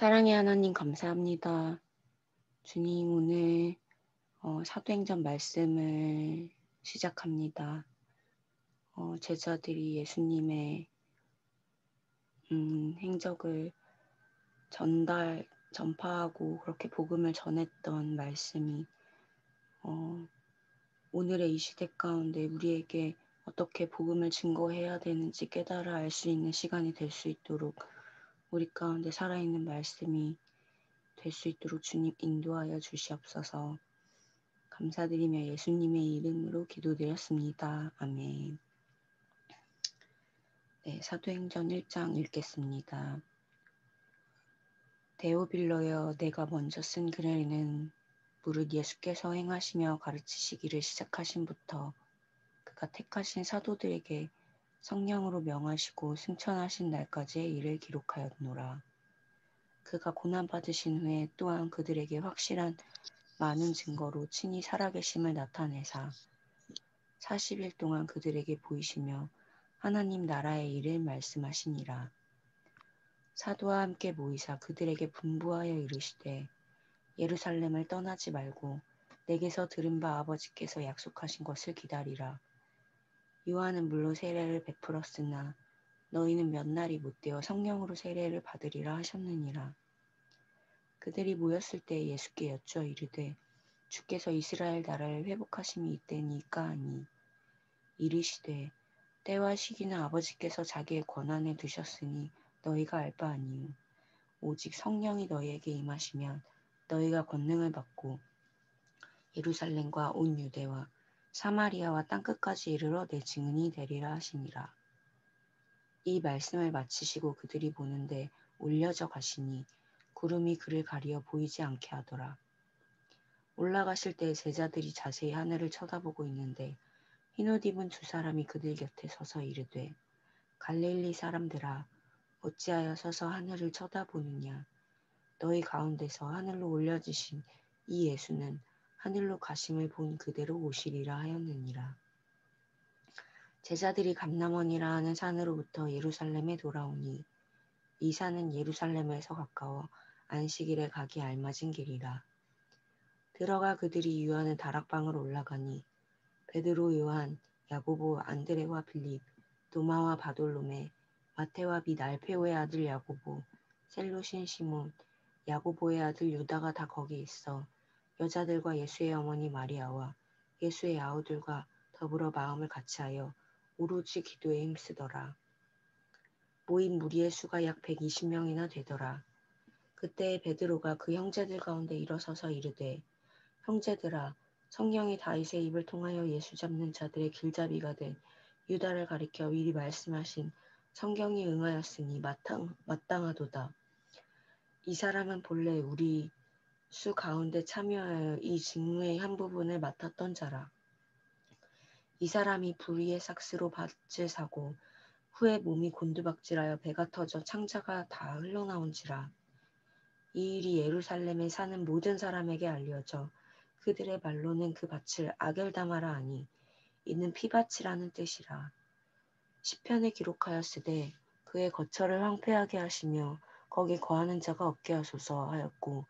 사랑의 하나님 감사합니다. 주님 오늘 사도행전 말씀을 시작합니다. 제자들이 예수님의 행적을 전파하고 그렇게 복음을 전했던 말씀이 오늘의 이 시대 가운데 우리에게 어떻게 복음을 증거해야 되는지 깨달아 알 수 있는 시간이 될 수 있도록 우리 가운데 살아있는 말씀이 될 수 있도록 주님 인도하여 주시옵소서. 감사드리며 예수님의 이름으로 기도드렸습니다. 아멘. 네, 사도행전 1장 읽겠습니다. 데오빌로여, 내가 먼저 쓴 글에는 무릇 예수께서 행하시며 가르치시기를 시작하신부터 그가 택하신 사도들에게 성령으로 명하시고 승천하신 날까지의 일을 기록하였노라. 그가 고난받으신 후에 또한 그들에게 확실한 많은 증거로 친히 살아계심을 나타내사 40일 동안 그들에게 보이시며 하나님 나라의 일을 말씀하시니라. 사도와 함께 모이사 그들에게 분부하여 이르시되 예루살렘을 떠나지 말고 내게서 들은 바 아버지께서 약속하신 것을 기다리라. 요한은 물로 세례를 베풀었으나 너희는 몇 날이 못되어 성령으로 세례를 받으리라 하셨느니라. 그들이 모였을 때 예수께 여쭈어 이르되 주께서 이스라엘 나라를 회복하심이 이때니까 하니 이르시되 때와 시기는 아버지께서 자기의 권한에 두셨으니 너희가 알 바 아니요 오직 성령이 너희에게 임하시면 너희가 권능을 받고 예루살렘과 온 유대와 사마리아와 땅끝까지 이르러 내 증인이 되리라 하시니라. 이 말씀을 마치시고 그들이 보는데 올려져 가시니 구름이 그를 가리어 보이지 않게 하더라. 올라가실 때 제자들이 자세히 하늘을 쳐다보고 있는데 흰옷 입은 두 사람이 그들 곁에 서서 이르되 갈릴리 사람들아 어찌하여 서서 하늘을 쳐다보느냐. 너희 가운데서 하늘로 올려지신 이 예수는 하늘로 가심을 본 그대로 오시리라 하였느니라. 제자들이 감람원이라 하는 산으로부터 예루살렘에 돌아오니 이 산은 예루살렘에서 가까워 안식일에 가기 알맞은 길이라. 들어가 그들이 유하는 다락방으로 올라가니 베드로, 요한, 야고보, 안드레와 빌립, 도마와 바돌로메, 마테와 및 알페오의 아들 야고보, 셀로신 시몬, 야고보의 아들 유다가 다 거기 있어 여자들과 예수의 어머니 마리아와 예수의 아우들과 더불어 마음을 같이하여 오로지 기도에 힘쓰더라. 모인 무리의 수가 약 120명이나 되더라. 그때 베드로가 그 형제들 가운데 일어서서 이르되 형제들아 성령이 다윗의 입을 통하여 예수 잡는 자들의 길잡이가 된 유다를 가리켜 미리 말씀하신 성경이 응하였으니 마땅하도다. 이 사람은 본래 우리 수 가운데 참여하여 이 직무의 한 부분을 맡았던 자라. 이 사람이 불의의 삭스로 밭을 사고 후에 몸이 곤두박질하여 배가 터져 창자가 다 흘러나온지라. 이 일이 예루살렘에 사는 모든 사람에게 알려져 그들의 말로는 그 밭을 아겔다마라 하니 이는 피밭이라는 뜻이라. 시편에 기록하였으되 그의 거처를 황폐하게 하시며 거기 거하는 자가 없게 하소서 하였고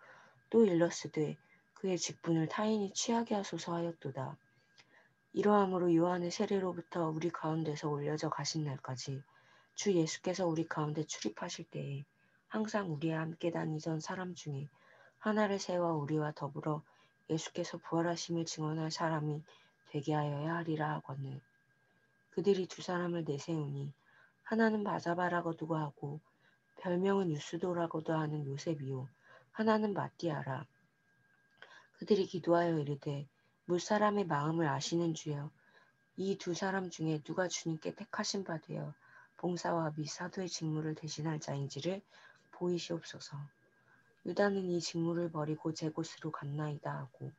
또 일렀으되 그의 직분을 타인이 취하게 하소서 하였도다. 이러함으로 요한의 세례로부터 우리 가운데서 올려져 가신 날까지 주 예수께서 우리 가운데 출입하실 때에 항상 우리와 함께 다니던 사람 중에 하나를 세워 우리와 더불어 예수께서 부활하심을 증언할 사람이 되게 하여야 하리라 하거늘. 그들이 두 사람을 내세우니 하나는 바사바라고도 하고 별명은 유스도라고도 하는 요셉이요 하나는 마띠아라. 그들이 기도하여 이르되 물사람의 마음을 아시는 주여 이 두 사람 중에 누가 주님께 택하신 바 되어 봉사와 및 사도의 직무를 대신할 자인지를 보이시옵소서. 유다는 이 직무를 버리고 제 곳으로 갔나이다 하고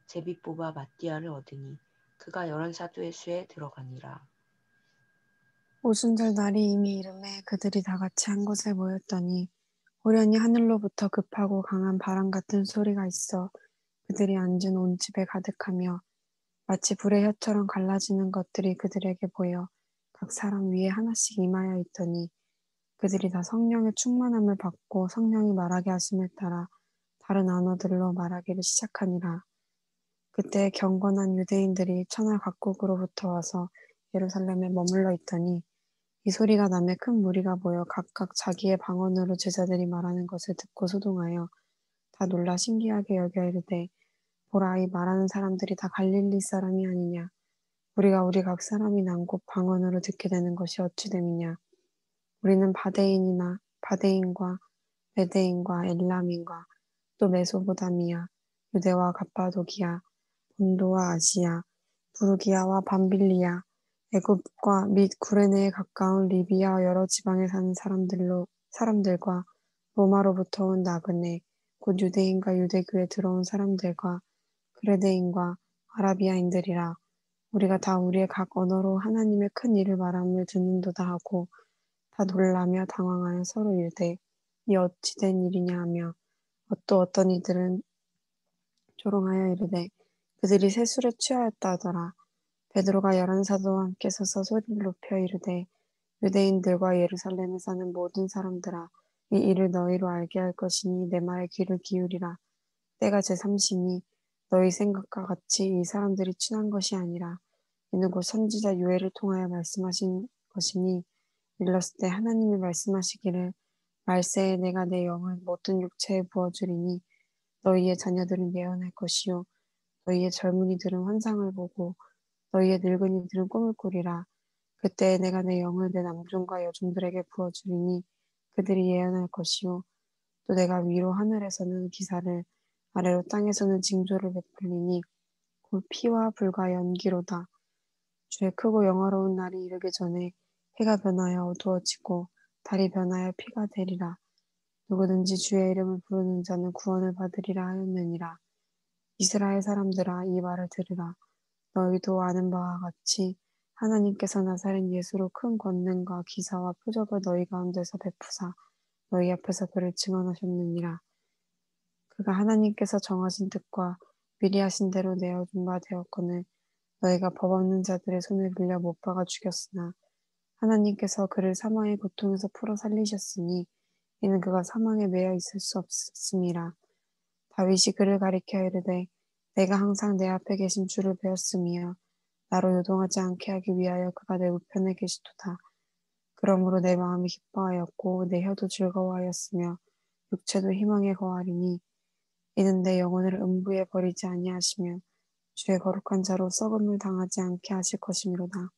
제비 뽑아 마띠아를 얻으니 그가 11사도의 수에 들어가니라. 오순절 날이 이미 이름에 그들이 다 같이 한 곳에 모였더니 호련히 하늘로부터 급하고 강한 바람 같은 소리가 있어 그들이 앉은 온 집에 가득하며 마치 불의 혀처럼 갈라지는 것들이 그들에게 보여 각 사람 위에 하나씩 임하여 있더니 그들이 다 성령의 충만함을 받고 성령이 말하게 하심을 따라 다른 언어들로 말하기를 시작하니라. 그때 경건한 유대인들이 천하 각국으로부터 와서 예루살렘에 머물러 있더니 이 소리가 남에 큰 무리가 모여 각각 자기의 방언으로 제자들이 말하는 것을 듣고 소동하여 다 놀라 신기하게 여겨 이르되 보라 이 말하는 사람들이 다 갈릴리 사람이 아니냐 우리가 우리 각 사람이 난 곳 방언으로 듣게 되는 것이 어찌 됨이냐 우리는 바데인과 메데인과 엘람인과 또 메소보다미아 유대와 갑바도기아 본도와 아시아 부르기아와 밤빌리아 애굽과 및 구레네에 가까운 리비아 여러 지방에 사는 사람들과 로마로부터 온 나그네 곧 유대인과 유대교에 들어온 사람들과 그레데인과 아라비아인들이라 우리가 다 우리의 각 언어로 하나님의 큰 일을 말함을 듣는도다 하고 다 놀라며 당황하여 서로 이르되 이 어찌 된 일이냐 하며 또 어떤 이들은 조롱하여 이르되 그들이 새 술에 취하였다 하더라. 베드로가 11사도와 함께 서서 소리를 높여 이르되 유대인들과 예루살렘에 사는 모든 사람들아 이 일을 너희로 알게 할 것이니 내 말에 귀를 기울이라. 때가 제3시니 너희 생각과 같이 이 사람들이 친한 것이 아니라 이는 곧 선지자 요엘을 통하여 말씀하신 것이니 일렀을 때 하나님이 말씀하시기를 말세에 내가 내 영을 모든 육체에 부어주리니 너희의 자녀들은 예언할 것이요 너희의 젊은이들은 환상을 보고 너희의 늙은이들은 꿈을 꾸리라. 그때에 내가 내 영을 내 남종과 여종들에게 부어주리니 그들이 예언할 것이요 또 내가 위로 하늘에서는 기사를 아래로 땅에서는 징조를 베풀리니 곧 피와 불과 연기로다. 주의 크고 영화로운 날이 이르기 전에 해가 변하여 어두워지고 달이 변하여 피가 되리라. 누구든지 주의 이름을 부르는 자는 구원을 받으리라 하였느니라. 이스라엘 사람들아 이 말을 들으라. 너희도 아는 바와 같이 하나님께서 나사렛 예수로 큰 권능과 기사와 표적을 너희 가운데서 베푸사 너희 앞에서 그를 증언하셨느니라. 그가 하나님께서 정하신 뜻과 미리 하신 대로 내어준 바 되었거늘 너희가 법 없는 자들의 손을 빌려 못 박아 죽였으나 하나님께서 그를 사망의 고통에서 풀어 살리셨으니 이는 그가 사망에 매여 있을 수 없음이라. 다윗이 그를 가리켜 이르되 내가 항상 내 앞에 계신 주를 배웠으며 나로 요동하지 않게 하기 위하여 그가 내 우편에 계시도다. 그러므로 내 마음이 기뻐하였고 내 혀도 즐거워하였으며 육체도 희망에 거하리니 이는 내 영혼을 음부에 버리지 아니하시며 주의 거룩한 자로 썩음을 당하지 않게 하실 것이미로다.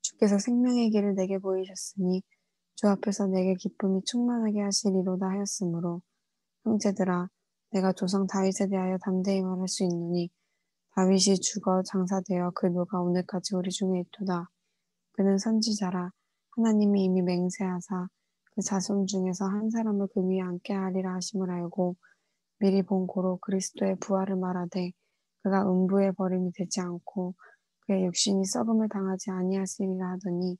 주께서 생명의 길을 내게 보이셨으니 주 앞에서 내게 기쁨이 충만하게 하시리로다 하였으므로 형제들아 내가 조상 다윗에 대하여 담대히 말할 수 있노니 다윗이 죽어 장사되어 그 묘가 오늘까지 우리 중에 있도다. 그는 선지자라 하나님이 이미 맹세하사 그 자손 중에서 한 사람을 그 위에 앉게 하리라 하심을 알고 미리 본 고로 그리스도의 부활을 말하되 그가 음부에 버림이 되지 않고 그의 육신이 썩음을 당하지 아니하시리라 하더니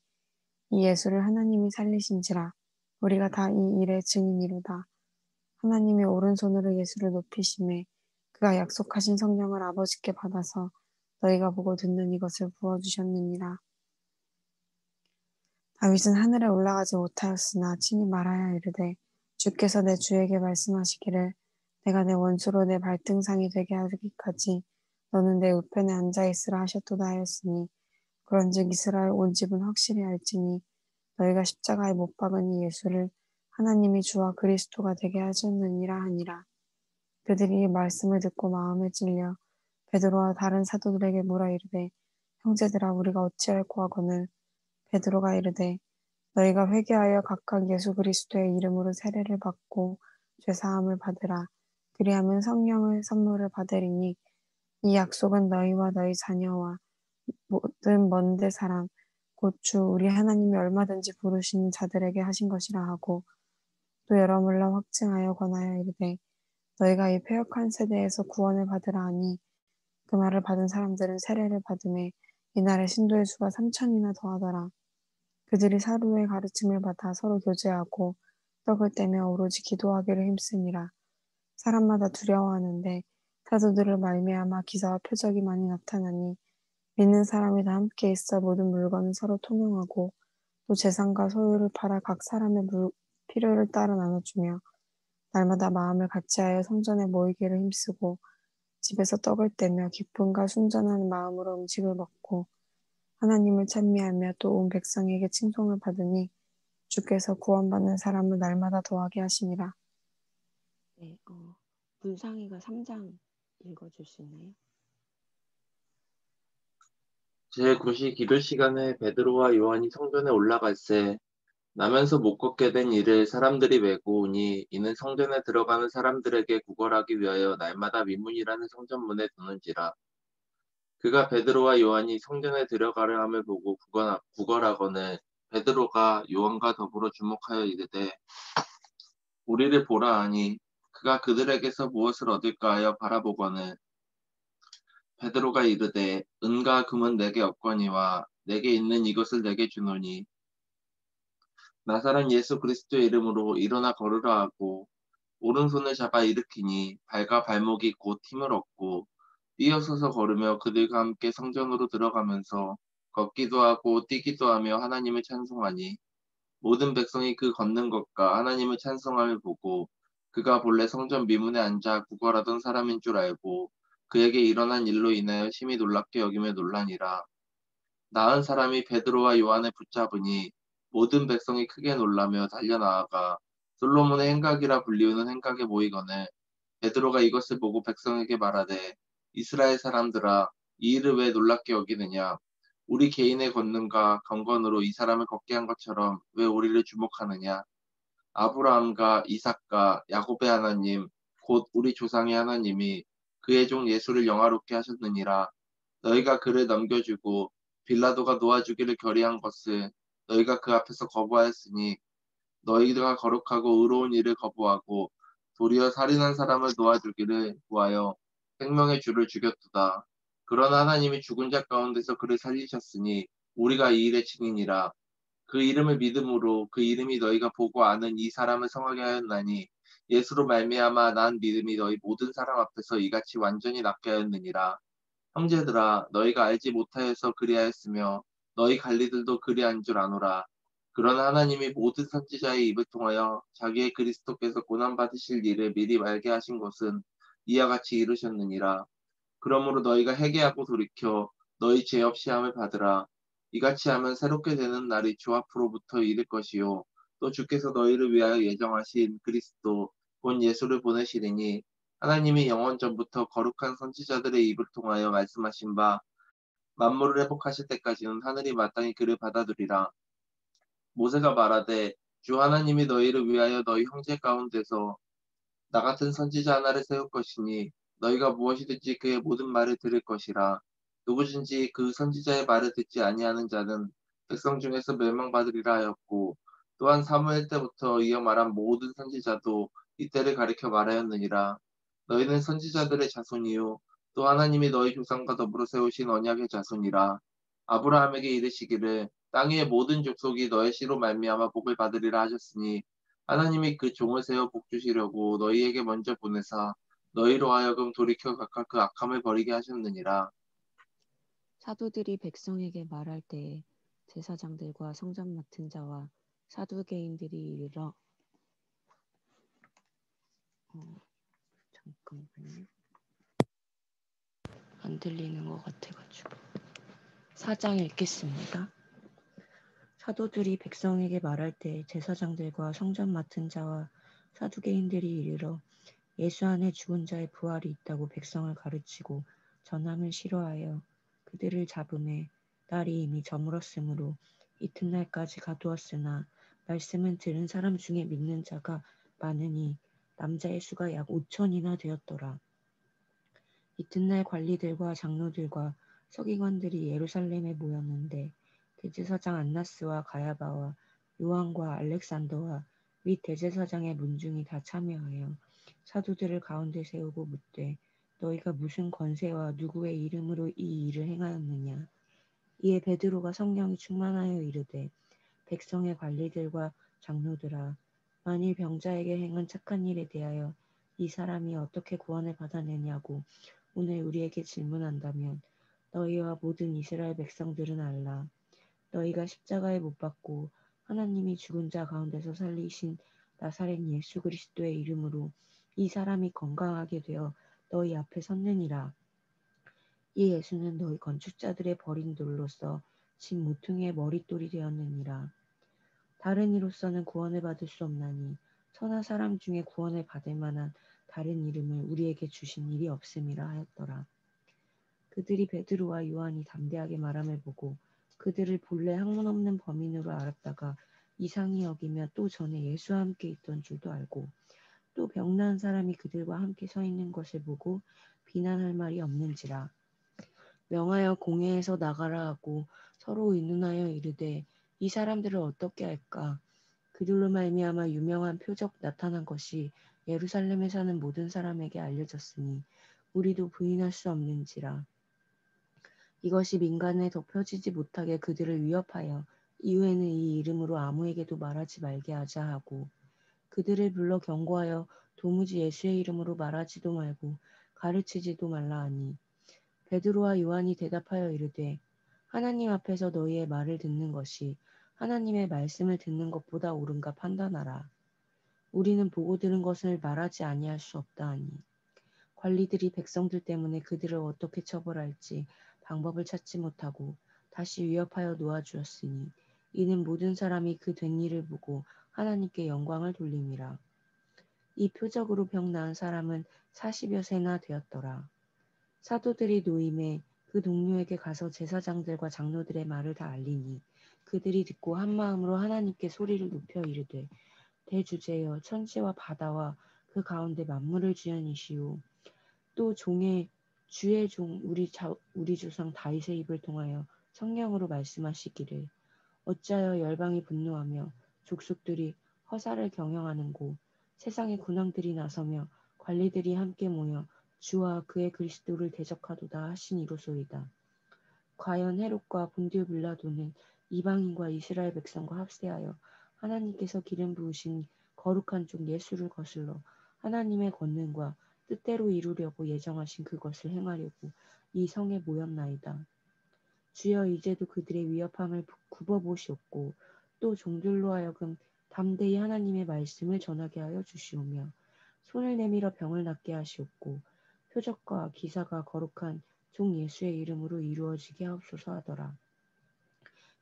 이 예수를 하나님이 살리신지라 우리가 다 이 일의 증인이로다. 하나님이 오른손으로 예수를 높이심에 그가 약속하신 성령을 아버지께 받아서 너희가 보고 듣는 이것을 부어주셨느니라. 다윗은 하늘에 올라가지 못하였으나 친히 말하여 이르되 주께서 내 주에게 말씀하시기를 내가 내 원수로 내 발등상이 되게 하기까지 너는 내 우편에 앉아있으라 하셨도다 하였으니 그런즉 이스라엘 온 집은 확실히 알지니 너희가 십자가에 못 박은 이 예수를 하나님이 주와 그리스도가 되게 하셨느니라 하니라. 그들이 이 말씀을 듣고 마음에 찔려 베드로와 다른 사도들에게 물어 이르되 형제들아 우리가 어찌할꼬 하거늘 베드로가 이르되 너희가 회개하여 각각 예수 그리스도의 이름으로 세례를 받고 죄 사함을 받으라. 그리하면 성령의 선물을 받으리니 이 약속은 너희와 너희 자녀와 모든 먼데 사람 곧 주 우리 하나님이 얼마든지 부르시는 자들에게 하신 것이라 하고 또 여러물로 확증하여 권하여 이르되 너희가 이 패역한 세대에서 구원을 받으라 하니 그 말을 받은 사람들은 세례를 받음에 이날의 신도의 수가 3,000이나 더하더라. 그들이 사도의 가르침을 받아 서로 교제하고 떡을 떼며 오로지 기도하기를 힘쓰니라. 사람마다 두려워하는데 사도들을 말미암아 기사와 표적이 많이 나타나니 믿는 사람이 다 함께 있어 모든 물건을 서로 통용하고 또 재산과 소유를 팔아 각 사람의 필요를 따라 나눠주며 날마다 마음을 같이하여 성전에 모이기를 힘쓰고 집에서 떡을 떼며 기쁨과 순전한 마음으로 음식을 먹고 하나님을 찬미하며 또 온 백성에게 칭송을 받으니 주께서 구원받는 사람을 날마다 더하게 하시니라. 네, 문상이가 3장 읽어줄 수 있나요? 제9시 기도 시간에 베드로와 요한이 성전에 올라갈새 나면서 못 걷게 된 이를 사람들이 메고 오니 이는 성전에 들어가는 사람들에게 구걸하기 위하여 날마다 미문이라는 성전문에 두는지라. 그가 베드로와 요한이 성전에 들어가려 함을 보고 구걸하거늘 베드로가 요한과 더불어 주목하여 이르되 우리를 보라 하니 그가 그들에게서 무엇을 얻을까 하여 바라보거늘 베드로가 이르되 은과 금은 내게 없거니와 내게 있는 이것을 내게 주노니 나사렛 예수 그리스도의 이름으로 일어나 걸으라 하고 오른손을 잡아 일으키니 발과 발목이 곧 힘을 얻고 뛰어서서 걸으며 그들과 함께 성전으로 들어가면서 걷기도 하고 뛰기도 하며 하나님을 찬송하니 모든 백성이 그 걷는 것과 하나님을 찬송함을 보고 그가 본래 성전 미문에 앉아 구걸하던 사람인 줄 알고 그에게 일어난 일로 인하여 심히 놀랍게 여기며 놀라니라. 나은 사람이 베드로와 요한을 붙잡으니 모든 백성이 크게 놀라며 달려나아가 솔로몬의 행각이라 불리우는 행각에 모이거늘 베드로가 이것을 보고 백성에게 말하되 이스라엘 사람들아 이 일을 왜 놀랍게 여기느냐 우리 개인의 권능과 경건으로 이 사람을 걷게 한 것처럼 왜 우리를 주목하느냐 아브라함과 이삭과 야곱의 하나님 곧 우리 조상의 하나님이 그의 종 예수를 영화롭게 하셨느니라. 너희가 그를 넘겨주고 빌라도가 놓아주기를 결의한 것을 너희가 그 앞에서 거부하였으니 너희가 거룩하고 의로운 일을 거부하고 도리어 살인한 사람을 놓아주기를 구하여 생명의 주를 죽였도다. 그러나 하나님이 죽은 자 가운데서 그를 살리셨으니 우리가 이 일의 증인이라. 그 이름을 믿음으로 그 이름이 너희가 보고 아는 이 사람을 성하게 하였나니 예수로 말미암아 난 믿음이 너희 모든 사람 앞에서 이같이 완전히 낫게 하였느니라. 형제들아 너희가 알지 못하여서 그리하였으며 너희 관리들도 그리한 줄 아노라. 그러나 하나님이 모든 선지자의 입을 통하여 자기의 그리스도께서 고난받으실 일을 미리 알게 하신 것은 이와 같이 이루셨느니라. 그러므로 너희가 회개하고 돌이켜 너희 죄 없이 함을 받으라. 이같이 하면 새롭게 되는 날이 주 앞으로부터 이를 것이요 또 주께서 너희를 위하여 예정하신 그리스도 본 예수를 보내시리니 하나님이 영원 전부터 거룩한 선지자들의 입을 통하여 말씀하신 바 만물을 회복하실 때까지는 하늘이 마땅히 그를 받아들이라. 모세가 말하되 주 하나님이 너희를 위하여 너희 형제 가운데서 나 같은 선지자 하나를 세울 것이니 너희가 무엇이든지 그의 모든 말을 들을 것이라. 누구든지 그 선지자의 말을 듣지 아니하는 자는 백성 중에서 멸망받으리라 하였고 또한 사무엘 때부터 이어 말한 모든 선지자도 이때를 가리켜 말하였느니라. 너희는 선지자들의 자손이요 또 하나님이 너희 조상과 더불어 세우신 언약의 자손이라. 아브라함에게 이르시기를 땅 위의 모든 족속이 너의 씨로 말미암아 복을 받으리라 하셨으니 하나님이 그 종을 세워 복 주시려고 너희에게 먼저 보내사 너희로 하여금 돌이켜 각각 그 악함을 버리게 하셨느니라. 사도들이 백성에게 말할 때에 제사장들과 성전 맡은 자와 사두개인들이 이르러 잠깐만요. 안 들리는 것 같아가지고 4장 읽겠습니다. 사도들이 백성에게 말할 때 제사장들과 성전 맡은 자와 사두개인들이 이르러 예수 안에 죽은 자의 부활이 있다고 백성을 가르치고 전함을 싫어하여 그들을 잡음에 날이 이미 저물었으므로 이튿날까지 가두었으나 말씀은 들은 사람 중에 믿는 자가 많으니 남자의 수가 약 5천이나 되었더라. 이튿날 관리들과 장로들과 서기관들이 예루살렘에 모였는데 대제사장 안나스와 가야바와 요한과 알렉산더와 및 대제사장의 문중이 다 참여하여 사도들을 가운데 세우고 묻되 너희가 무슨 권세와 누구의 이름으로 이 일을 행하였느냐. 이에 베드로가 성령이 충만하여 이르되 백성의 관리들과 장로들아 만일 병자에게 행한 착한 일에 대하여 이 사람이 어떻게 구원을 받아내냐고 오늘 우리에게 질문한다면 너희와 모든 이스라엘 백성들은 알라. 너희가 십자가에 못 박고 하나님이 죽은 자 가운데서 살리신 나사렛 예수 그리스도의 이름으로 이 사람이 건강하게 되어 너희 앞에 섰느니라. 이 예수는 너희 건축자들의 버린 돌로서 집 모퉁이의 머릿돌이 되었느니라. 다른 이로서는 구원을 받을 수 없나니 천하 사람 중에 구원을 받을 만한 다른 이름을 우리에게 주신 일이 없음이라 하였더라. 그들이 베드로와 요한이 담대하게 말함을 보고 그들을 본래 학문 없는 범인으로 알았다가 이상히 여기며 또 전에 예수와 함께 있던 줄도 알고 또 병나은 사람이 그들과 함께 서 있는 것을 보고 비난할 말이 없는지라. 명하여 공회에서 나가라 하고 서로 의논하여 이르되 이 사람들을 어떻게 할까? 그들로 말미암아 유명한 표적 나타난 것이 예루살렘에 사는 모든 사람에게 알려졌으니 우리도 부인할 수 없는지라. 이것이 민간에 덮여지지 못하게 그들을 위협하여 이후에는 이 이름으로 아무에게도 말하지 말게 하자 하고 그들을 불러 경고하여 도무지 예수의 이름으로 말하지도 말고 가르치지도 말라 하니 베드로와 요한이 대답하여 이르되 하나님 앞에서 너희의 말을 듣는 것이 하나님의 말씀을 듣는 것보다 옳은가 판단하라. 우리는 보고 들은 것을 말하지 아니할 수 없다 하니 관리들이 백성들 때문에 그들을 어떻게 처벌할지 방법을 찾지 못하고 다시 위협하여 놓아주었으니 이는 모든 사람이 그 된 일을 보고 하나님께 영광을 돌림이라. 이 표적으로 병 나은 사람은 40여 세나 되었더라. 사도들이 노임에 그 동료에게 가서 제사장들과 장로들의 말을 다 알리니 그들이 듣고 한 마음으로 하나님께 소리를 높여 이르되 대주제여 천지와 바다와 그 가운데 만물을 지으니시오. 또 주의 종 우리 조상 다윗의 입을 통하여 성령으로 말씀하시기를 어찌하여 열방이 분노하며 족속들이 허사를 경영하는고 세상의 군왕들이 나서며 관리들이 함께 모여 주와 그의 그리스도를 대적하도다 하시니로소이다. 과연 헤롯과 본디오 빌라도는 이방인과 이스라엘 백성과 합세하여 하나님께서 기름 부으신 거룩한 종 예수를 거슬러 하나님의 권능과 뜻대로 이루려고 예정하신 그것을 행하려고 이 성에 모였나이다. 주여 이제도 그들의 위협함을 굽어보시옵고 또 종들로 하여금 담대히 하나님의 말씀을 전하게 하여 주시오며 손을 내밀어 병을 낫게 하시옵고 표적과 기사가 거룩한 종 예수의 이름으로 이루어지게 하옵소서 하더라.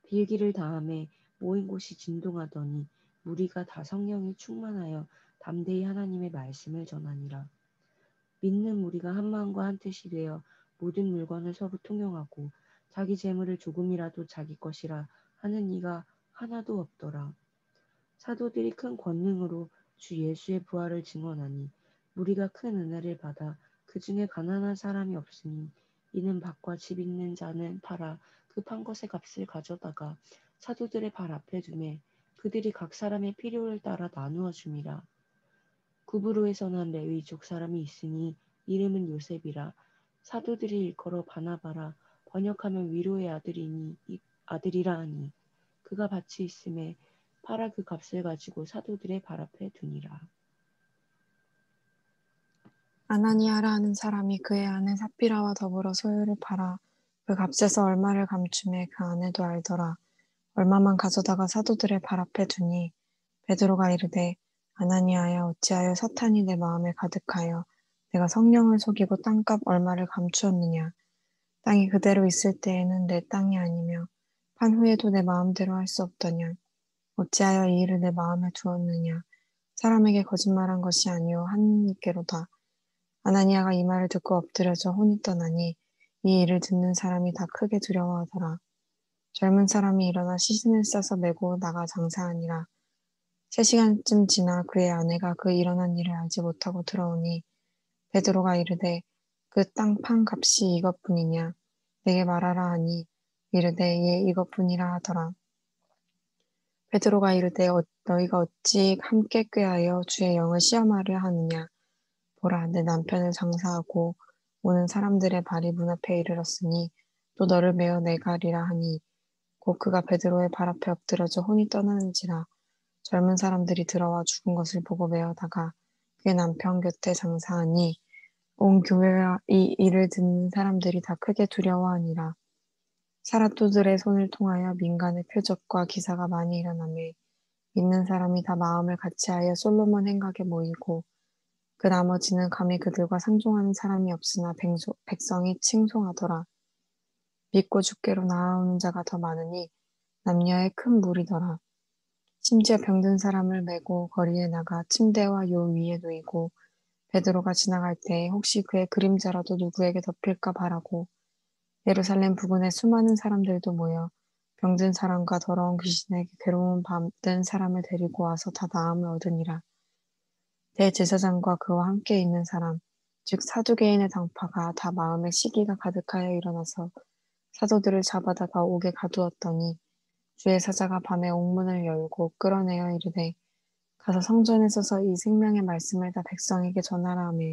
빌기를 다함에 모인 곳이 진동하더니 무리가 다 성령에 충만하여 담대히 하나님의 말씀을 전하니라. 믿는 무리가 한 마음과 한 뜻이 되어 모든 물건을 서로 통용하고 자기 재물을 조금이라도 자기 것이라 하는 이가 하나도 없더라. 사도들이 큰 권능으로 주 예수의 부활을 증언하니 무리가 큰 은혜를 받아 그 중에 가난한 사람이 없으니 이는 밭과 집 있는 자는 팔아 그 판 것의 값을 가져다가 사도들의 발 앞에 두매 그들이 각 사람의 필요를 따라 나누어 줌이라. 구브로에서 난 레위족 사람이 있으니 이름은 요셉이라. 사도들이 일컬어 바나바라 번역하면 위로의 아들이라 하니 그가 밭이 있음에 팔아 그 값을 가지고 사도들의 발 앞에 두니라. 아나니아라 하는 사람이 그의 아내 삽비라와 더불어 소유를 팔아 그 값에서 얼마를 감춤해 그 아내도 알더라. 얼마만 가져다가 사도들의 발 앞에 두니 베드로가 이르되 아나니아야 어찌하여 사탄이 내 마음에 가득하여 내가 성령을 속이고 땅값 얼마를 감추었느냐. 땅이 그대로 있을 때에는 내 땅이 아니며 판 후에도 내 마음대로 할 수 없더냐. 어찌하여 이 일을 내 마음에 두었느냐. 사람에게 거짓말한 것이 아니요 하나님께로다. 아나니아가 이 말을 듣고 엎드려져 혼이 떠나니 이 일을 듣는 사람이 다 크게 두려워하더라. 젊은 사람이 일어나 시신을 싸서 메고 나가 장사하니라. 3시간쯤 지나 그의 아내가 그 일어난 일을 알지 못하고 들어오니 베드로가 이르되 그 땅 판 값이 이것뿐이냐 내게 말하라 하니 이르되 예 이것뿐이라 하더라. 베드로가 이르되 너희가 어찌 함께 꾀하여 주의 영을 시험하려 하느냐. 보라 내 남편을 장사하고 오는 사람들의 발이 문 앞에 이르렀으니 또 너를 메어 내가리라 하니 곧 그가 베드로의 발 앞에 엎드려져 혼이 떠나는지라. 젊은 사람들이 들어와 죽은 것을 보고 메어다가 그의 남편 곁에 장사하니 온 교회와 이 일을 듣는 사람들이 다 크게 두려워하니라. 사람들의 손을 통하여 민간의 표적과 기사가 많이 일어나매 믿는 사람이 다 마음을 같이하여 솔로몬 행각에 모이고 그 나머지는 감히 그들과 상종하는 사람이 없으나 백성이 칭송하더라. 믿고 주께로 나아오는 자가 더 많으니 남녀의 큰 무리더라. 심지어 병든 사람을 메고 거리에 나가 침대와 요 위에 누이고 베드로가 지나갈 때에 혹시 그의 그림자라도 누구에게 덮일까 바라고 예루살렘 부근에 수많은 사람들도 모여 병든 사람과 더러운 귀신에게 괴로움 받은 사람을 데리고 와서 다 나음을 얻으니라. 대제사장과 그와 함께 있는 사람, 즉 사두개인의 당파가 다 마음에 시기가 가득하여 일어나서 사도들을 잡아다가 옥에 가두었더니 주의 사자가 밤에 옥문을 열고 끌어내어 이르되 가서 성전에 서서 이 생명의 말씀을 다 백성에게 전하라 하며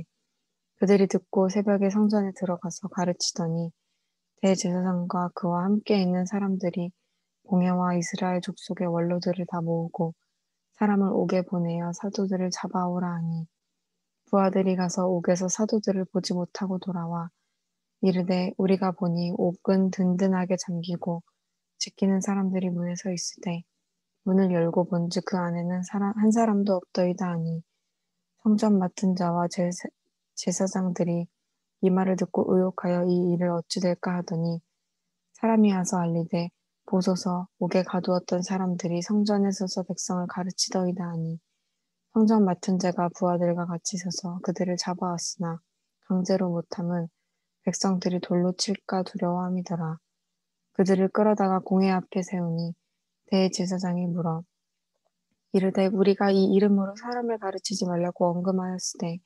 그들이 듣고 새벽에 성전에 들어가서 가르치더니 대제사장과 그와 함께 있는 사람들이 공회와 이스라엘 족속의 원로들을 다 모으고 사람을 옥에 보내어 사도들을 잡아오라 하니 부하들이 가서 옥에서 사도들을 보지 못하고 돌아와 이르되 우리가 보니 옥은 든든하게 잠기고 지키는 사람들이 문에 서 있을 때 문을 열고 본즉 그 안에는 한 사람도 없더이다 하니 성전 맡은 자와 제사장들이 이 말을 듣고 의혹하여 이 일을 어찌 될까 하더니 사람이 와서 알리되 보소서 옥에 가두었던 사람들이 성전에 서서 백성을 가르치더이다 하니 성전 맡은 자가 부하들과 같이 서서 그들을 잡아왔으나 강제로 못함은 백성들이 돌로 칠까 두려워함이더라. 그들을 끌어다가 공회 앞에 세우니 대제사장이 물어 이르되 우리가 이 이름으로 사람을 가르치지 말라고 언금하였으되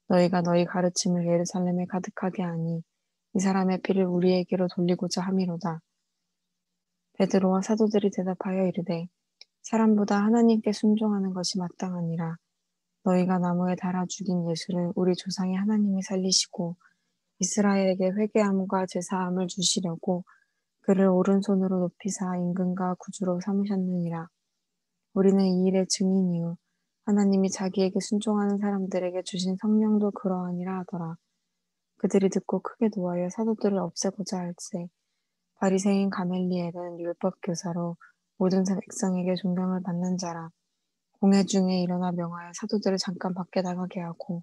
너희가 너희 가르침을 예루살렘에 가득하게 하니 이 사람의 피를 우리에게로 돌리고자 함이로다. 베드로와 사도들이 대답하여 이르되 사람보다 하나님께 순종하는 것이 마땅하니라. 너희가 나무에 달아 죽인 예수를 우리 조상의 하나님이 살리시고 이스라엘에게 회개함과 제사함을 주시려고 그를 오른손으로 높이사 임금과 구주로 삼으셨느니라. 우리는 이 일의 증인이요 하나님이 자기에게 순종하는 사람들에게 주신 성령도 그러하니라 하더라. 그들이 듣고 크게 노하여 사도들을 없애고자 할세 바리새인 가멜리엘은 율법 교사로 모든 백성에게 존경을 받는 자라. 공회 중에 일어나 명하여 사도들을 잠깐 밖에 나가게 하고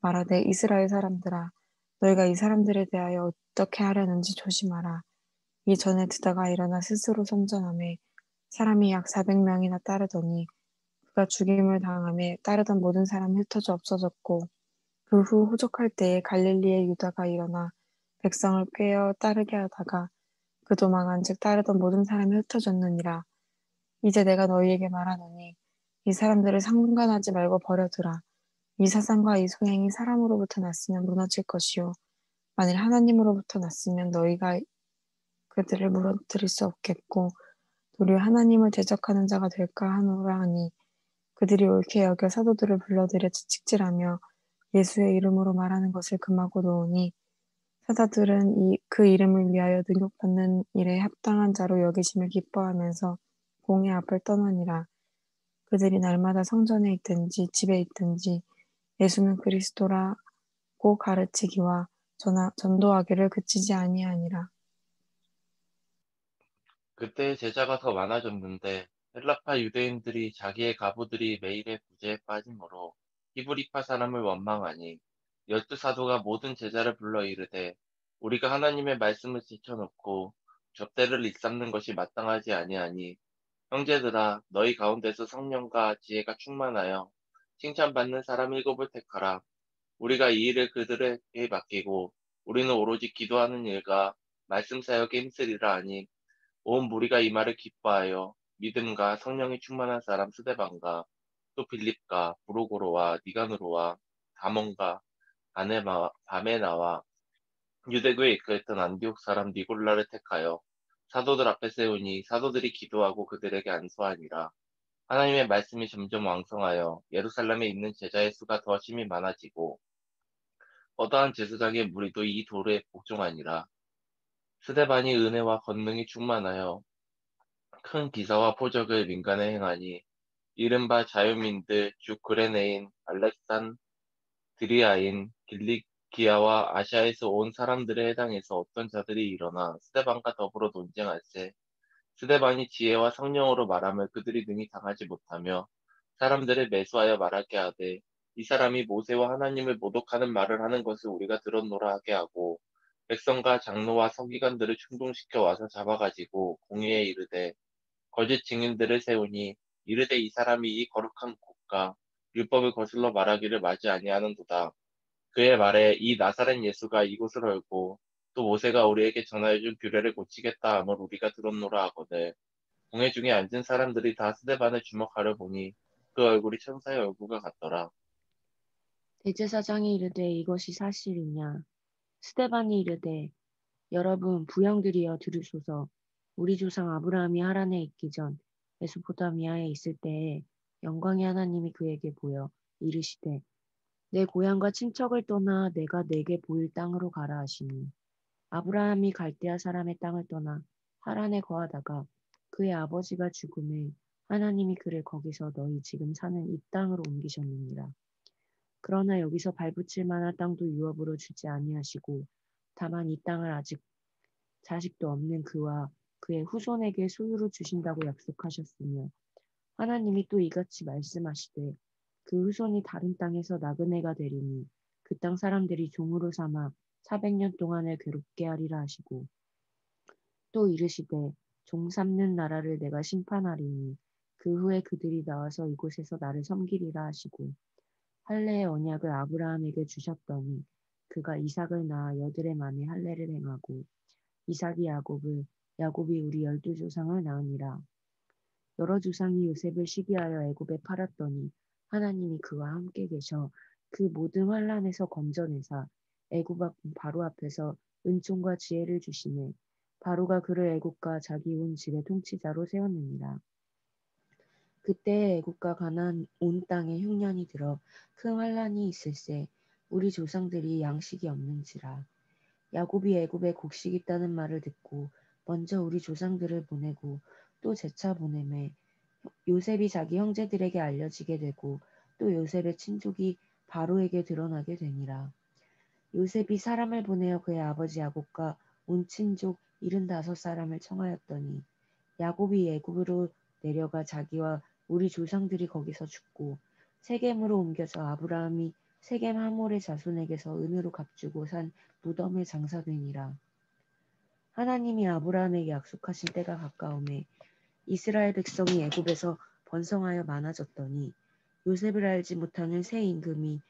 말하되 이스라엘 사람들아 너희가 이 사람들에 대하여 어떻게 하려는지 조심하라. 이전에 드다가 일어나 스스로 선전하며 사람이 약 400명이나 따르더니 그가 죽임을 당함에 따르던 모든 사람이 흩어져 없어졌고 그 후 호적할 때에 갈릴리의 유다가 일어나 백성을 꿰어 따르게 하다가 그 도망한 즉 따르던 모든 사람이 흩어졌느니라. 이제 내가 너희에게 말하노니 이 사람들을 상관하지 말고 버려두라. 이 사상과 이 소행이 사람으로부터 났으면 무너질 것이요 만일 하나님으로부터 났으면 너희가 그들을 무너뜨릴 수 없겠고 도리어 하나님을 대적하는 자가 될까 하노라 하니 그들이 옳게 여겨 사도들을 불러들여 채찍질하며 예수의 이름으로 말하는 것을 금하고 놓으니 사도들은 그 이름을 위하여 능욕받는 일에 합당한 자로 여기심을 기뻐하면서 공회 앞을 떠나니라. 그들이 날마다 성전에 있든지 집에 있든지 예수는 그리스도라고 가르치기와 전도하기를 그치지 아니하니라. 그때 제자가 더 많아졌는데 헬라파 유대인들이 자기의 가부들이 매일의 부재에 빠짐으로 히브리파 사람을 원망하니 12사도가 모든 제자를 불러 이르되 우리가 하나님의 말씀을 제쳐놓고 접대를 일삼는 것이 마땅하지 아니하니 형제들아 너희 가운데서 성령과 지혜가 충만하여 칭찬받는 사람 7을 택하라. 우리가 이 일을 그들에게 맡기고 우리는 오로지 기도하는 일과 말씀 사역에 힘쓰리라 하니 온 무리가 이 말을 기뻐하여 믿음과 성령이 충만한 사람 스데반과 또 빌립과 브로고로와 니가누로와 다몬과 바메나와 유대교에 이끌었던 안디옥 사람 니골라를 택하여 사도들 앞에 세우니 사도들이 기도하고 그들에게 안수하니라. 하나님의 말씀이 점점 왕성하여 예루살렘에 있는 제자의 수가 더 심히 많아지고 허다한 제사장의 무리도 이 도를 복종하니라. 스데반이 은혜와 권능이 충만하여 큰 기사와 표적을 민간에 행하니 이른바 자유민들 주 그레네인 알렉산드리아인 기아와 아시아에서 온 사람들의 해당에서 어떤 자들이 일어나 스데반과 더불어 논쟁할세. 스데반이 지혜와 성령으로 말하며 그들이 능히 당하지 못하며 사람들을 매수하여 말하게 하되 이 사람이 모세와 하나님을 모독하는 말을 하는 것을 우리가 들었노라 하게 하고 백성과 장로와 서기관들을 충동시켜 와서 잡아가지고 공의에 이르되 거짓 증인들을 세우니 이르되 이 사람이 이 거룩한 곳과 율법을 거슬러 말하기를 마지 아니하는도다. 그의 말에 이 나사렛 예수가 이곳을 헐고 또 모세가 우리에게 전하여 준 규례를 고치겠다 함을 우리가 들었노라 하거늘 공회 중에 앉은 사람들이 다 스데반을 주목하려 보니 그 얼굴이 천사의 얼굴과 같더라. 대제사장이 이르되 이것이 사실이냐? 스데반이 이르되 여러분 부형들이여 들으소서. 우리 조상 아브라함이 하란에 있기 전 메소포타미아에 있을 때에 영광의 하나님이 그에게 보여 이르시되 내 고향과 친척을 떠나 내가 내게 보일 땅으로 가라 하시니 아브라함이 갈대아 사람의 땅을 떠나 하란에 거하다가 그의 아버지가 죽음에 하나님이 그를 거기서 너희 지금 사는 이 땅으로 옮기셨느니라. 그러나 여기서 발붙일 만한 땅도 유업으로 주지 아니하시고 다만 이 땅을 아직 자식도 없는 그와 그의 후손에게 소유로 주신다고 약속하셨으며 하나님이 또 이같이 말씀하시되 그 후손이 다른 땅에서 나그네가 되리니 그 땅 사람들이 종으로 삼아 400년 동안을 괴롭게 하리라 하시고 또 이르시되 종 삼는 나라를 내가 심판하리니 그 후에 그들이 나와서 이곳에서 나를 섬기리라 하시고 할례의 언약을 아브라함에게 주셨더니 그가 이삭을 낳아 여드레 만에 할례를 행하고 이삭이 야곱을 야곱이 우리 12조상을 낳으니라. 여러 조상이 요셉을 시기하여 애굽에 팔았더니 하나님이 그와 함께 계셔 그 모든 환난에서 건져내사 애굽 바로 앞에서 은총과 지혜를 주시매 바로가 그를 애굽과 자기 온 집의 통치자로 세웠느니라. 그때 애굽과 가나안 온 땅에 흉년이 들어 큰 환난이 있을세 우리 조상들이 양식이 없는지라. 야곱이 애굽에 곡식 있다는 말을 듣고 먼저 우리 조상들을 보내고 또 재차 보내매 요셉이 자기 형제들에게 알려지게 되고 또 요셉의 친족이 바로에게 드러나게 되니라. 요셉이 사람을 보내어 그의 아버지 야곱과 온 친족 75사람을 청하였더니 야곱이 애굽으로 내려가 자기와 우리 조상들이 거기서 죽고 세겜으로 옮겨져 아브라함이 세겜 하몰의 자손에게서 은으로 값주고 산 무덤에 장사되니라. 하나님이 아브라함에게 약속하신 때가 가까우매 이스라엘 백성이 애굽에서 번성하여 많아졌더니 요셉을 알지 못하는 새 임금이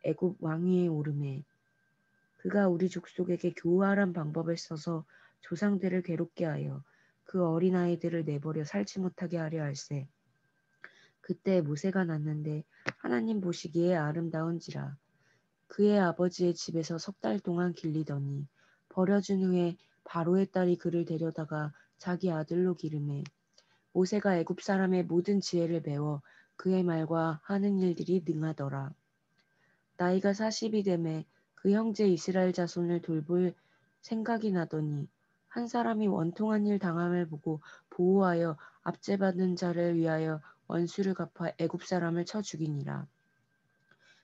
애굽 왕위에 오르매 그가 우리 족속에게 교활한 방법을 써서 조상들을 괴롭게 하여 그 어린아이들을 내버려 살지 못하게 하려 할세. 그때 모세가 났는데 하나님 보시기에 아름다운지라. 그의 아버지의 집에서 3달 동안 길리더니 버려준 후에 바로의 딸이 그를 데려다가 자기 아들로 기르매 모세가 애굽 사람의 모든 지혜를 배워 그의 말과 하는 일들이 능하더라. 나이가 40이 되매 그 형제 이스라엘 자손을 돌볼 생각이 나더니 한 사람이 원통한 일 당함을 보고 보호하여 압제받은 자를 위하여 원수를 갚아 애굽 사람을 쳐 죽이니라.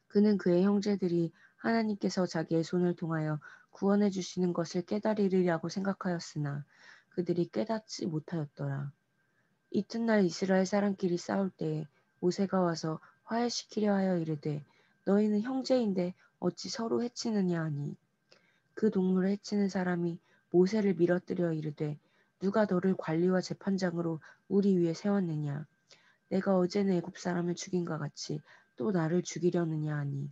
그는 그의 형제들이 하나님께서 자기의 손을 통하여 구원해 주시는 것을 깨달으리라고 생각하였으나 그들이 깨닫지 못하였더라. 이튿날 이스라엘 사람끼리 싸울 때에 모세가 와서 화해시키려 하여 이르되 너희는 형제인데 어찌 서로 해치느냐 하니 그 동물을 해치는 사람이 모세를 밀어뜨려 이르되 누가 너를 관리와 재판장으로 우리 위에 세웠느냐 내가 어제는 애굽 사람을 죽인과 같이 또 나를 죽이려느냐 하니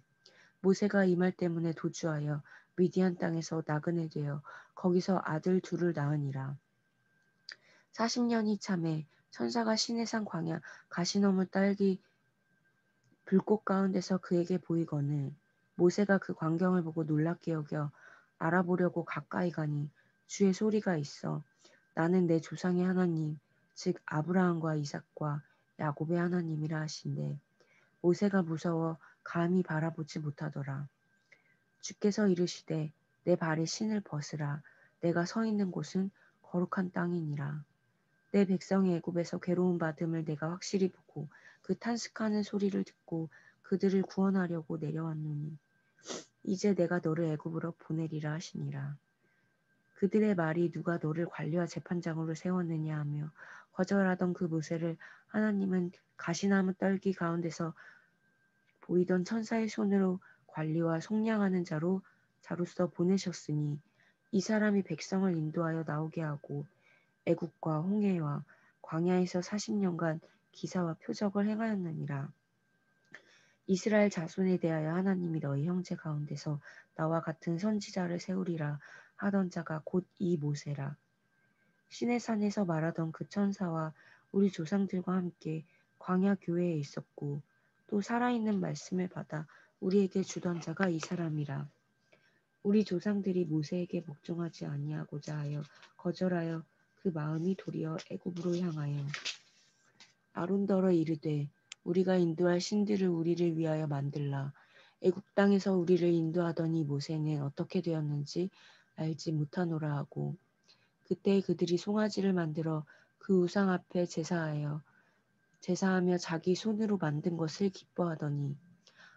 모세가 이 말 때문에 도주하여 미디안 땅에서 나그네 되어 거기서 아들 둘을 낳으니라. 40년이 참에 천사가 시내산 광야 가시너물 딸기 불꽃 가운데서 그에게 보이거늘 모세가 그 광경을 보고 놀랍게 여겨 알아보려고 가까이 가니 주의 소리가 있어 나는 내 조상의 하나님 즉 아브라함과 이삭과 야곱의 하나님이라 하신대 모세가 무서워 감히 바라보지 못하더라. 주께서 이르시되 내 발에 신을 벗으라 내가 서 있는 곳은 거룩한 땅이니라. 내 백성이 애굽에서 괴로움 받음을 내가 확실히 보고 그 탄식하는 소리를 듣고 그들을 구원하려고 내려왔노니 이제 내가 너를 애굽으로 보내리라 하시니라. 그들의 말이 누가 너를 관리와 재판장으로 세웠느냐 하며 거절하던 그 모세를 하나님은 가시나무 떨기 가운데서 보이던 천사의 손으로 관리와 속량하는 자로서 보내셨으니 이 사람이 백성을 인도하여 나오게 하고 애국과 홍해와 광야에서 40년간 기사와 표적을 행하였느니라. 이스라엘 자손에 대하여 하나님이 너희 형제 가운데서 나와 같은 선지자를 세우리라 하던 자가 곧 이 모세라. 시내산에서 말하던 그 천사와 우리 조상들과 함께 광야 교회에 있었고 또 살아있는 말씀을 받아 우리에게 주던 자가 이 사람이라. 우리 조상들이 모세에게 복종하지 아니하고자 하여 거절하여 그 마음이 도리어 애굽으로 향하여 아론더러 이르되 우리가 인도할 신들을 우리를 위하여 만들라. 애굽 땅에서 우리를 인도하던 이 모세는 어떻게 되었는지 알지 못하노라 하고 그때 그들이 송아지를 만들어 그 우상 앞에 제사하며 자기 손으로 만든 것을 기뻐하더니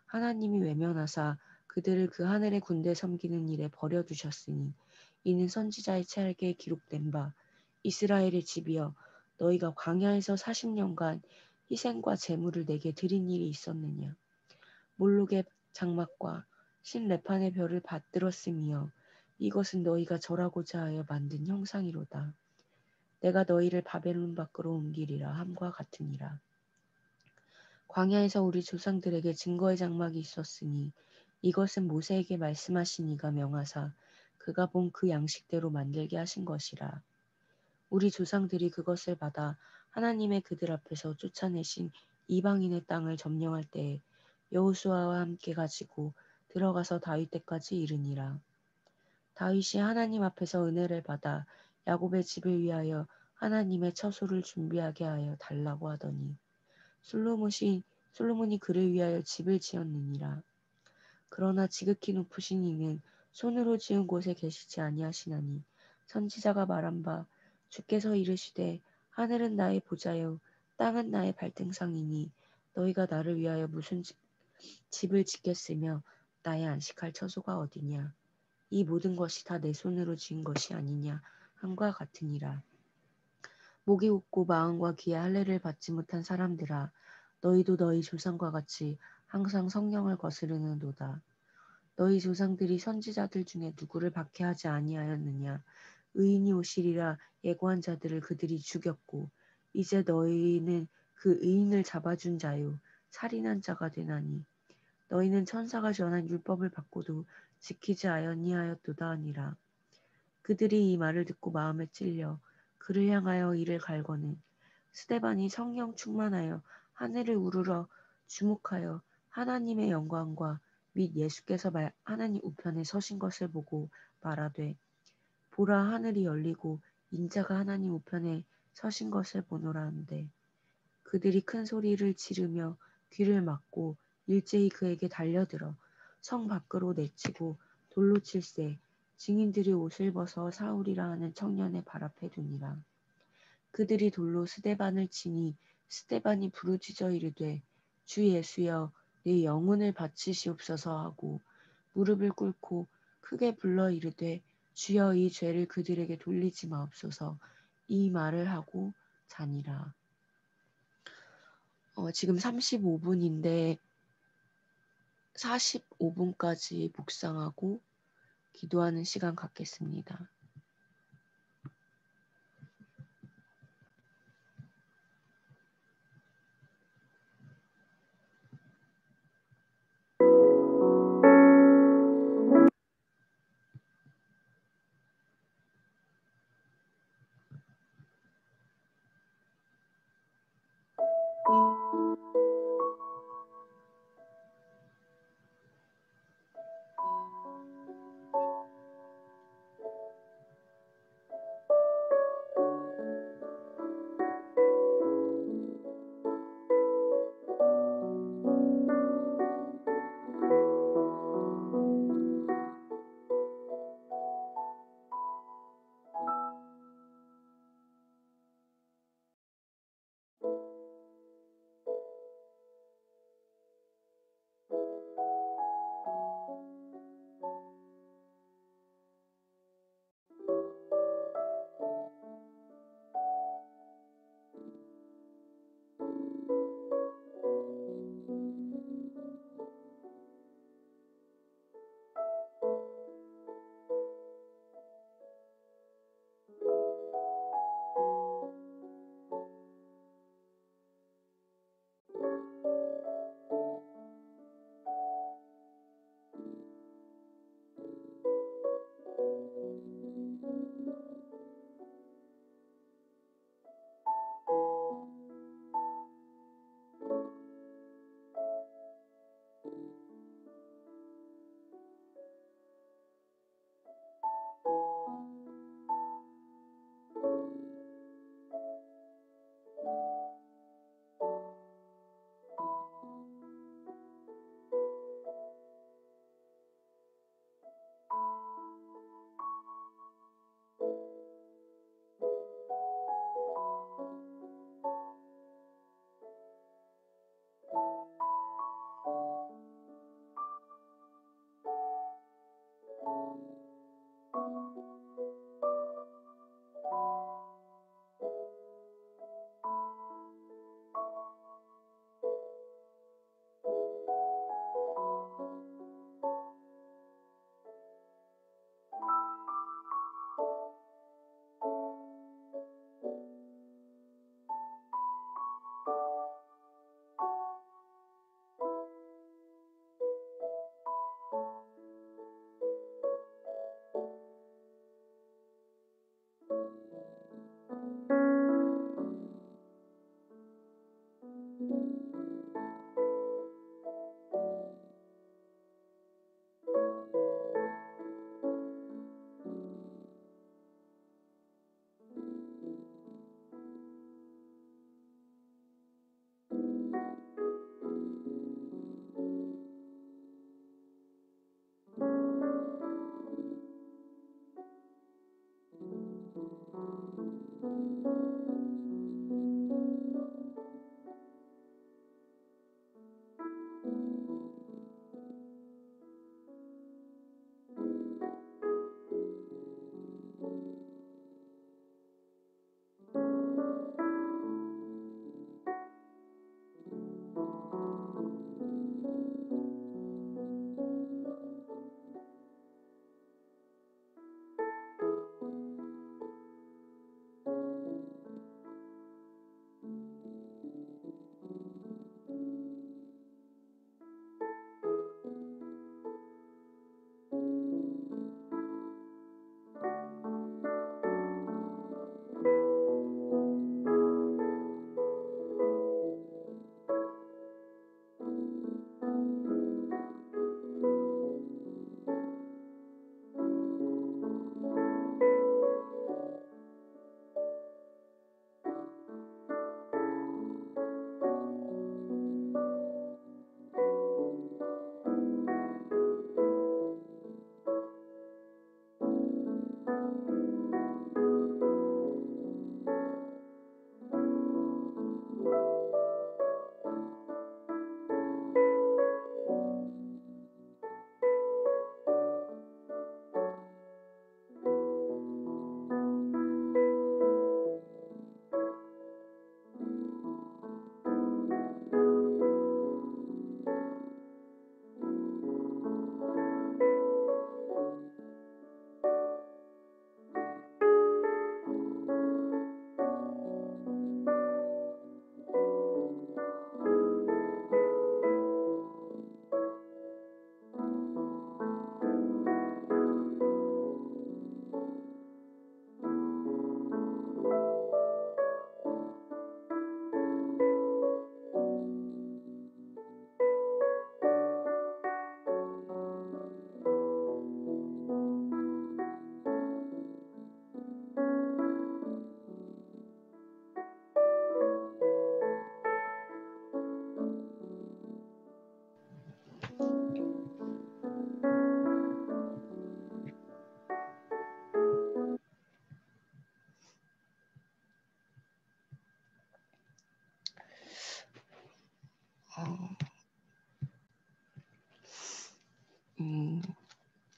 하나님이 외면하사 그들을 그 하늘의 군대 섬기는 일에 버려두셨으니 이는 선지자의 책에 기록된 바 이스라엘의 집이여 너희가 광야에서 40년간 희생과 제물을 내게 드린 일이 있었느냐. 몰록의 장막과 신레판의 별을 받들었으며 이것은 너희가 절하고자 하여 만든 형상이로다. 내가 너희를 바벨론 밖으로 옮기리라 함과 같으니라. 광야에서 우리 조상들에게 증거의 장막이 있었으니 이것은 모세에게 말씀하신 이가 명하사 그가 본 그 양식대로 만들게 하신 것이라. 우리 조상들이 그것을 받아 하나님의 그들 앞에서 쫓아내신 이방인의 땅을 점령할 때에 여호수아와 함께 가지고 들어가서 다윗 때까지 이르니라. 다윗이 하나님 앞에서 은혜를 받아 야곱의 집을 위하여 하나님의 처소를 준비하게 하여 달라고 하더니 솔로몬이 그를 위하여 집을 지었느니라. 그러나 지극히 높으신 이는 손으로 지은 곳에 계시지 아니하시나니 선지자가 말한 바 주께서 이르시되 하늘은 나의 보좌요 땅은 나의 발등상이니 너희가 나를 위하여 무슨 집을 짓겠으며 나의 안식할 처소가 어디냐. 이 모든 것이 다 내 손으로 지은 것이 아니냐 함과 같으니라. 목이 웃고 마음과 귀에 할례를 받지 못한 사람들아 너희도 너희 조상과 같이 항상 성령을 거스르는도다. 너희 조상들이 선지자들 중에 누구를 박해하지 아니하였느냐. 의인이 오시리라 예고한 자들을 그들이 죽였고 이제 너희는 그 의인을 잡아준 자요 살인한 자가 되나니 너희는 천사가 전한 율법을 받고도 지키지 아니하였도다 하니라. 그들이 이 말을 듣고 마음에 찔려 그를 향하여 이를 갈거는 스데반이 성령 충만하여 하늘을 우러러 주목하여 하나님의 영광과 및 예수께서 하나님 우편에 서신 것을 보고 말하되 보라 하늘이 열리고 인자가 하나님 우편에 서신 것을 보노라 하는데 그들이 큰 소리를 지르며 귀를 막고 일제히 그에게 달려들어 성 밖으로 내치고 돌로 칠세 증인들이 옷을 벗어 사울이라 하는 청년의 발 앞에 두니라. 그들이 돌로 스데반을 치니 스데반이 부르짖어 이르되 주 예수여 내 영혼을 바치시옵소서 하고 무릎을 꿇고 크게 불러 이르되 주여 이 죄를 그들에게 돌리지 마옵소서 이 말을 하고 자니라. 지금 35분인데 45분까지 묵상하고 기도하는 시간 갖겠습니다.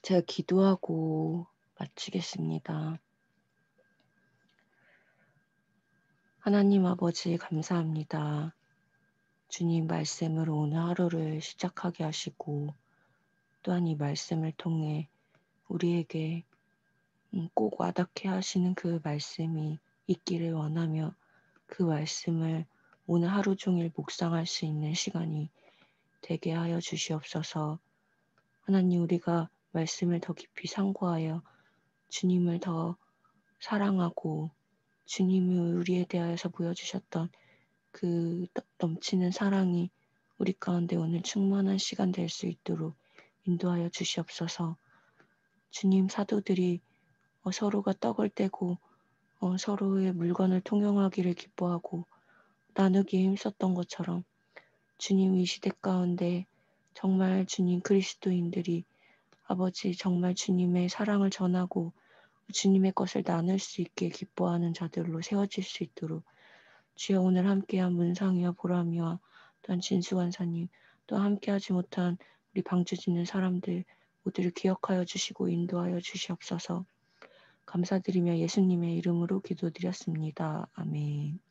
제가 기도하고 마치겠습니다. 하나님 아버지 감사합니다. 주님 말씀으로 오늘 하루를 시작하게 하시고 또한 이 말씀을 통해 우리에게 꼭 와닿게 하시는 그 말씀이 있기를 원하며 그 말씀을 오늘 하루 종일 묵상할 수 있는 시간이 되게 하여 주시옵소서. 하나님 우리가 말씀을 더 깊이 상고하여 주님을 더 사랑하고 주님이 우리에 대하여서 보여주셨던 그 넘치는 사랑이 우리 가운데 오늘 충만한 시간 될 수 있도록 인도하여 주시옵소서. 주님 사도들이 서로가 떡을 떼고 서로의 물건을 통용하기를 기뻐하고 나누기에 힘썼던 것처럼 주님 이 시대 가운데 정말 주님 그리스도인들이 아버지 정말 주님의 사랑을 전하고 주님의 것을 나눌 수 있게 기뻐하는 자들로 세워질 수 있도록 주여 오늘 함께한 문상이와 보람이와 또한 진수관사님 또 함께하지 못한 우리 방주 짓는 사람들 모두를 기억하여 주시고 인도하여 주시옵소서. 감사드리며 예수님의 이름으로 기도드렸습니다. 아멘.